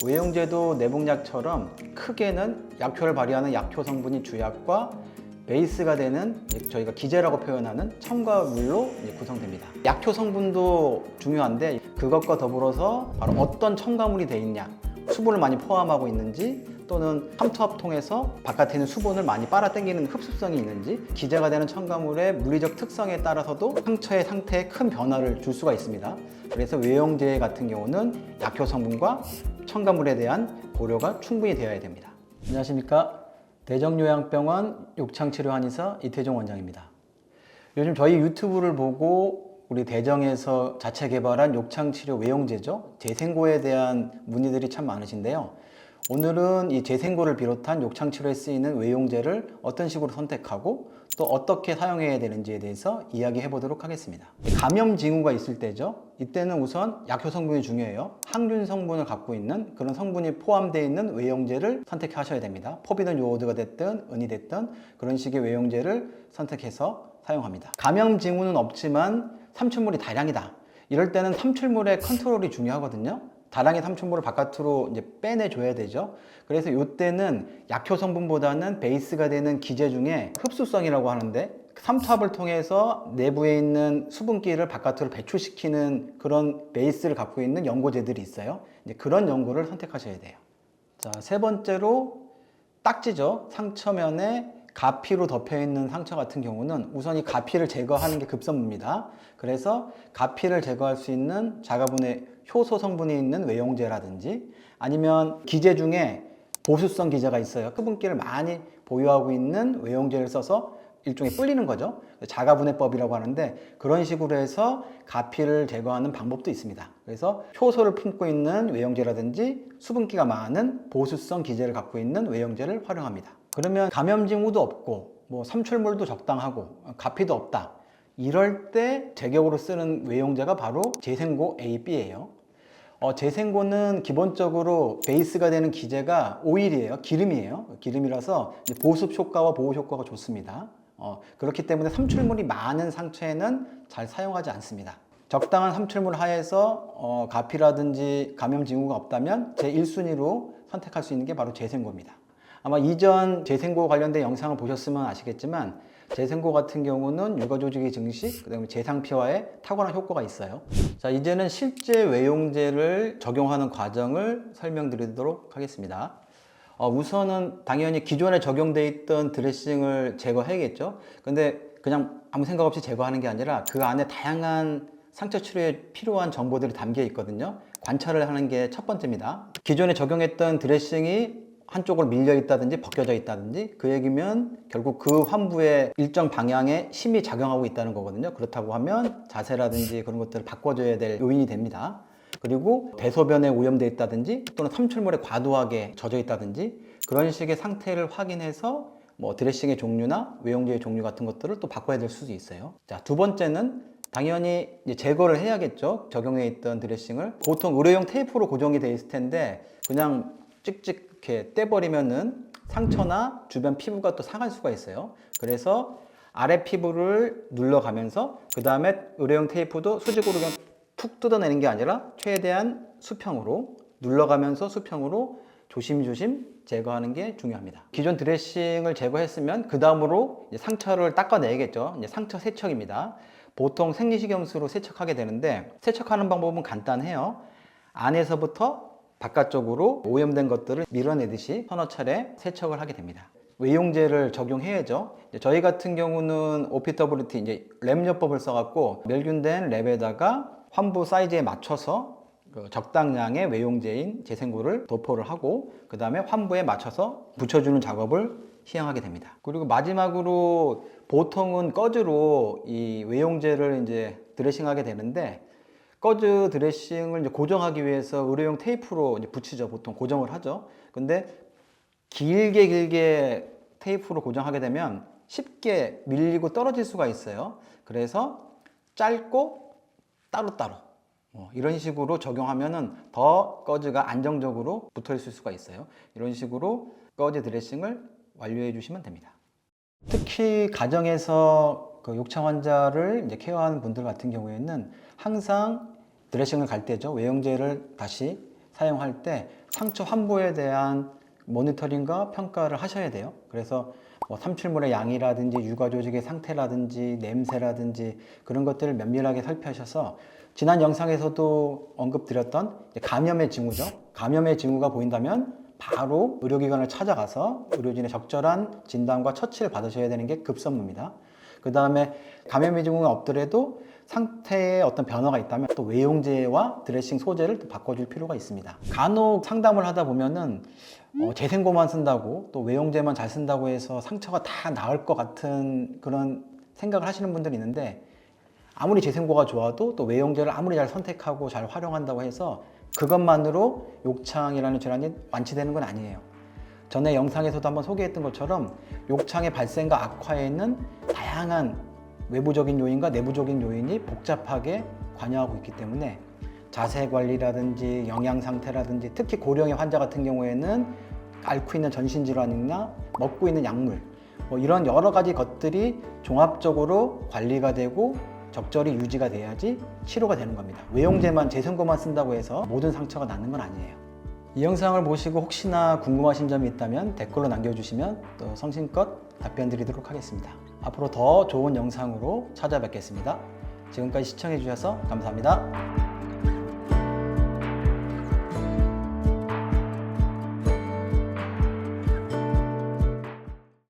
외용제도 내복약처럼 크게는 약효를 발휘하는 약효 성분이 주약과 베이스가 되는 저희가 기제라고 표현하는 첨가물로 구성됩니다. 약효 성분도 중요한데 그것과 더불어서 바로 어떤 첨가물이 되어 있냐, 수분을 많이 포함하고 있는지 또는 삼투압 통해서 바깥에 있는 수분을 많이 빨아당기는 흡수성이 있는지, 기제가 되는 첨가물의 물리적 특성에 따라서도 상처의 상태에 큰 변화를 줄 수가 있습니다. 그래서 외용제 같은 경우는 약효 성분과 첨가물에 대한 고려가 충분히 되어야 됩니다. 안녕하십니까, 대정요양병원 욕창치료 한의사 이태종 원장입니다. 요즘 저희 유튜브를 보고 우리 대정에서 자체 개발한 욕창치료 외용제죠, 재생고에 대한 문의들이 참 많으신데요. 오늘은 이 재생고를 비롯한 욕창치료에 쓰이는 외용제를 어떤 식으로 선택하고 또 어떻게 사용해야 되는지에 대해서 이야기해 보도록 하겠습니다. 감염 징후가 있을 때죠. 이때는 우선 약효 성분이 중요해요. 항균 성분을 갖고 있는 그런 성분이 포함되어 있는 외용제를 선택하셔야 됩니다. 포비든 요오드가 됐든 은이 됐든 그런 식의 외용제를 선택해서 사용합니다. 감염 징후는 없지만 삼출물이 다량이다. 이럴 때는 삼출물의 컨트롤이 중요하거든요. 다량의 삼출물을 바깥으로 이제 빼내줘야 되죠. 그래서 이때는 약효 성분보다는 베이스가 되는 기제 중에 흡수성이라고 하는데 삼투압을 통해서 내부에 있는 수분기를 바깥으로 배출시키는 그런 베이스를 갖고 있는 연고제들이 있어요. 이제 그런 연고를 선택하셔야 돼요. 자, 세 번째로 딱지죠. 상처면에 가피로 덮여 있는 상처 같은 경우는 우선 이 가피를 제거하는 게 급선무입니다. 그래서 가피를 제거할 수 있는 자가분해 효소 성분이 있는 외용제라든지 아니면 기제 중에 보수성 기제가 있어요. 수분기를 많이 보유하고 있는 외용제를 써서 일종의 불리는 거죠. 자가분해법이라고 하는데 그런 식으로 해서 가피를 제거하는 방법도 있습니다. 그래서 효소를 품고 있는 외용제라든지 수분기가 많은 보수성 기제를 갖고 있는 외용제를 활용합니다. 그러면 감염 징후도 없고 뭐 삼출물도 적당하고 가피도 없다. 이럴 때 제격으로 쓰는 외용제가 바로 재생고 A, B예요. 재생고는 기본적으로 베이스가 되는 기제가 오일이에요. 기름이에요. 기름이라서 보습 효과와 보호 효과가 좋습니다. 그렇기 때문에 삼출물이 많은 상처에는 잘 사용하지 않습니다. 적당한 삼출물 하에서 가피라든지 감염 징후가 없다면 제1순위로 선택할 수 있는 게 바로 재생고입니다. 아마 이전 재생고 관련된 영상을 보셨으면 아시겠지만 재생고 같은 경우는 유가조직의 증식, 그다음에 재상피화에 탁월한 효과가 있어요. 자, 이제는 실제 외용제를 적용하는 과정을 설명드리도록 하겠습니다. 우선은 당연히 기존에 적용되어 있던 드레싱을 제거해야겠죠. 근데 그냥 아무 생각 없이 제거하는 게 아니라 그 안에 다양한 상처 치료에 필요한 정보들이 담겨 있거든요. 관찰을 하는 게 첫 번째입니다. 기존에 적용했던 드레싱이 한쪽으로 밀려 있다든지 벗겨져 있다든지 그 얘기면 결국 그 환부에 일정 방향에 힘이 작용하고 있다는 거거든요. 그렇다고 하면 자세라든지 그런 것들을 바꿔줘야 될 요인이 됩니다. 그리고 대소변에 오염되어 있다든지 또는 삼출물에 과도하게 젖어 있다든지 그런 식의 상태를 확인해서 뭐 드레싱의 종류나 외용제의 종류 같은 것들을 또 바꿔야 될 수도 있어요. 자, 두 번째는 당연히 이제 제거를 해야겠죠. 적용해 있던 드레싱을. 보통 의료용 테이프로 고정이 돼 있을 텐데 그냥 찍찍 이렇게 떼버리면은 상처나 주변 피부가 또 상할 수가 있어요. 그래서 아래 피부를 눌러가면서 그 다음에 의료용 테이프도 수직으로 그냥 툭 뜯어내는 게 아니라 최대한 수평으로 눌러가면서 수평으로 조심조심 제거하는 게 중요합니다. 기존 드레싱을 제거했으면 그 다음으로 상처를 닦아내야겠죠. 이제 상처 세척입니다. 보통 생리식염수로 세척하게 되는데 세척하는 방법은 간단해요. 안에서부터 바깥쪽으로 오염된 것들을 밀어내듯이 서너 차례 세척을 하게 됩니다. 외용제를 적용해야죠. 저희 같은 경우는 OPWT 이제 랩요법을 써갖고 멸균된 랩에다가 환부 사이즈에 맞춰서 적당량의 외용제인 재생고를 도포를 하고 그 다음에 환부에 맞춰서 붙여주는 작업을 시행하게 됩니다. 그리고 마지막으로 보통은 꺼즈로 이 외용제를 이제 드레싱하게 되는데 꺼즈 드레싱을 이제 고정하기 위해서 의료용 테이프로 이제 붙이죠. 보통 고정을 하죠. 근데 길게 테이프로 고정하게 되면 쉽게 밀리고 떨어질 수가 있어요. 그래서 짧고 따로따로 이런 식으로 적용하면은 더 꺼즈가 안정적으로 붙어 있을 수가 있어요. 이런 식으로 꺼즈 드레싱을 완료해 주시면 됩니다. 특히 가정에서 그 욕창 환자를 이제 케어하는 분들 같은 경우에는 항상 드레싱을 갈 때죠. 외용제를 다시 사용할 때 상처 환부에 대한 모니터링과 평가를 하셔야 돼요. 그래서 뭐 삼출물의 양이라든지 유가 조직의 상태라든지 냄새라든지 그런 것들을 면밀하게 살펴셔서 지난 영상에서도 언급드렸던 감염의 징후죠. 감염의 징후가 보인다면 바로 의료기관을 찾아가서 의료진의 적절한 진단과 처치를 받으셔야 되는 게 급선무입니다. 그 다음에 감염의 징후가 없더라도 상태에 어떤 변화가 있다면 또 외용제와 드레싱 소재를 또 바꿔줄 필요가 있습니다. 간혹 상담을 하다 보면은 재생고만 쓴다고 또 외용제만 잘 쓴다고 해서 상처가 다 나을 것 같은 그런 생각을 하시는 분들이 있는데, 아무리 재생고가 좋아도 또 외용제를 아무리 잘 선택하고 잘 활용한다고 해서 그것만으로 욕창이라는 질환이 완치되는 건 아니에요. 전에 영상에서도 한번 소개했던 것처럼 욕창의 발생과 악화에는 다양한 외부적인 요인과 내부적인 요인이 복잡하게 관여하고 있기 때문에 자세 관리라든지 영양 상태라든지 특히 고령의 환자 같은 경우에는 앓고 있는 전신질환이나 먹고 있는 약물 뭐 이런 여러 가지 것들이 종합적으로 관리가 되고 적절히 유지가 돼야지 치료가 되는 겁니다. 외용제만 재생고만 쓴다고 해서 모든 상처가 낫는 건 아니에요. 이 영상을 보시고 혹시나 궁금하신 점이 있다면 댓글로 남겨주시면 또 성심껏 답변 드리도록 하겠습니다. 앞으로 더 좋은 영상으로 찾아뵙겠습니다. 지금까지 시청해 주셔서 감사합니다.